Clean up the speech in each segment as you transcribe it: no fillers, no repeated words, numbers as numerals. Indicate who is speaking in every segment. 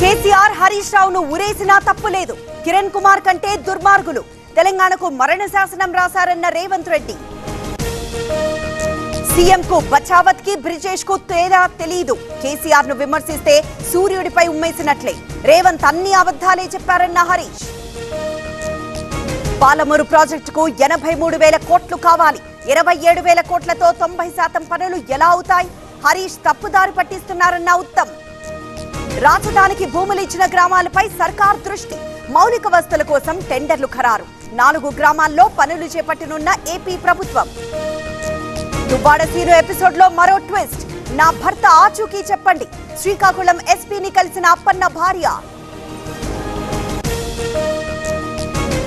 Speaker 1: కేసీఆర్ హరీష్ రావును ఉరేసినా తప్పులేదు. కిరణ్ కుమార్ కంటే దుర్మార్గులు. తెలంగాణకు మరణ శాసనం రాశారన్న రేవంత్ రెడ్డి. సీఎం కు బచావత్ కి బ్రిజేష్ కు తేడా తెలీదు. కేసీఆర్ ను విమర్శిస్తే సూర్యుడిపై ఉమ్మేసినట్లే. రేవంత్ అన్ని అబద్ధాలే చెప్పారన్న హరీష్. పాలమూరు ప్రాజెక్టుకు 83,000 కోట్లు కావాలి. 27,000 కోట్లతో 90% పనులు ఎలా అవుతాయి? హరీష్ తప్పుదారి పట్టిస్తున్నారన్న ఉత్తమ్. రాజధానికి భూములు ఇచ్చిన గ్రామాలపై సర్కార్ దృష్టి. మౌలిక వసతుల కోసం టెండర్లు ఖరారు. 4 గ్రామాల్లో పనులు చేపట్టనున్న ఏపీ ప్రభుత్వం. దువ్వాడ సీను ఎపిసోడ్ లో మరో ట్విస్ట్. నా భర్త ఆచూకీ చెప్పండి. శ్రీకాకుళం ఎస్పీని కలిసిన అప్పన్న భార్య.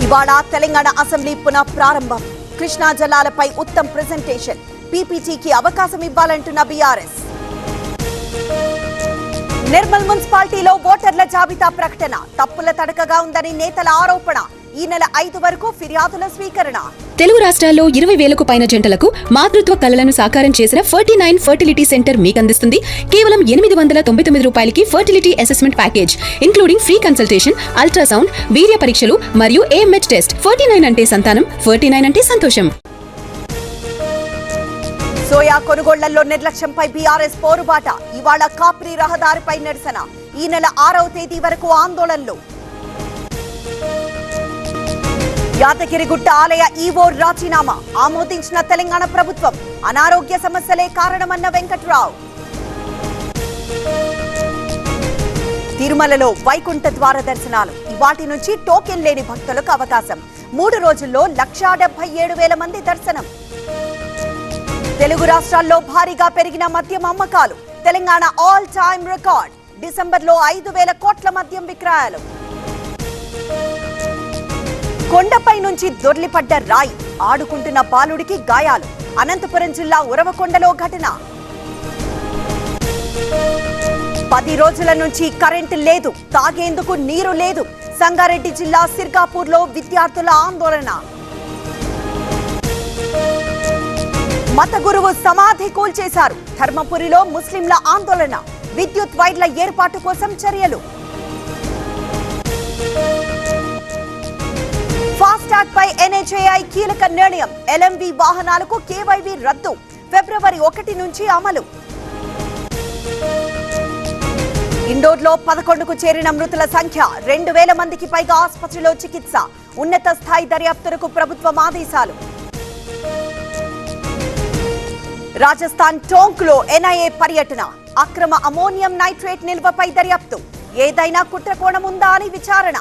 Speaker 1: ఇవాళ తెలంగాణ అసెంబ్లీ పునః ప్రారంభం. కృష్ణా జలాలపై ఉత్తమ్ ప్రెజెంటేషన్. పీపీటీకి అవకాశం ఇవ్వాలంటున్న బీఆర్ఎస్. నిర్మల్ మున్సిపాలిటీలో ఓటర్ల జాబితా ప్రకటన తప్పుల తడకగా ఉందని నేతల ఆరోపణ. ఈ నెల 5 వరకు ఫిర్యాదుల స్వీకరణ.
Speaker 2: తెలుగు రాష్ట్రాల్లో 20,000కు పైన జంటలకు మాతృత్వ కలలను సాకారం చేసిన 49 ఫర్టిలిటీ సెంటర్ మీకందిస్తుంది కేవలం 899 రూపాయలకి fertility assessment package, including free consultation, ultrasound, వీర్య పరీక్షలు మరియు AMH టెస్ట్. 49 అంటే సంతానం, 49 అంటే సంతోషం.
Speaker 1: సోయా కొనుగోళ్లలో నిర్లక్ష్యంపై బీఆర్ఎస్ పోరుబాట. ఇవాళ కాప్రీ రహదారిపై నిరసన. ఈ నెల 6వ తేదీ వరకు ఆందోళనలు. యాదగిరిగుట్ట ఆలయ ఈవో రాజీనామా ఆమోదించిన తెలంగాణ ప్రభుత్వం. అనారోగ్య సమస్యలే కారణమన్న వెంకట్రావు. తిరుమలలో వైకుంఠ ద్వార దర్శనాలు. ఇవాటి నుంచి టోకెన్ లేని భక్తులకు అవకాశం. 3 రోజుల్లో 1,77,000 మంది దర్శనం. తెలుగు రాష్ట్రాల్లో భారీగా పెరిగిన మద్యం అమ్మకాలు. Telangana all time record. డిసెంబర్లో 5,000 కోట్ల మద్యం విక్రయాలు. కొండపై నుంచి దొర్లిపడ్డ రాయి. ఆడుకుంటున్న బాలుడికి గాయాలు. అనంతపురం జిల్లా ఉరవకొండలో ఘటన. 10 రోజుల నుంచి కరెంటు లేదు. తాగేందుకు నీరు లేదు. సంగారెడ్డి జిల్లా సిర్గాపూర్లో విద్యార్థుల ఆందోళన. మత గురువు సమాధి కూల్చేశారు. ధర్మపురిలో ముస్లింల ఆందోళన. విద్యుత్ వైర్ల ఏర్పాటు కోసం చర్యలు. ఫాస్టాగ్ పై NHAI కీలక నిర్ణయం. LMV వాహనాలకు KYV రద్దు. ఫిబ్రవరి 1 నుంచి అమలు. ఇండోర్లో 11కు చేరిన మృతుల సంఖ్య. 2,000 మందికి పైగా ఆసుపత్రిలో చికిత్స. ఉన్నత స్థాయి దర్యాప్తులకు ప్రభుత్వం ఆదేశాలు. రాజస్థాన్ టోంక్ లో NIA పర్యటన. అక్రమ అమోనియం నైట్రేట్ నిల్వపై దర్యాప్తు. ఏదైనా కుట్రకోణం ఉందా అని విచారణ.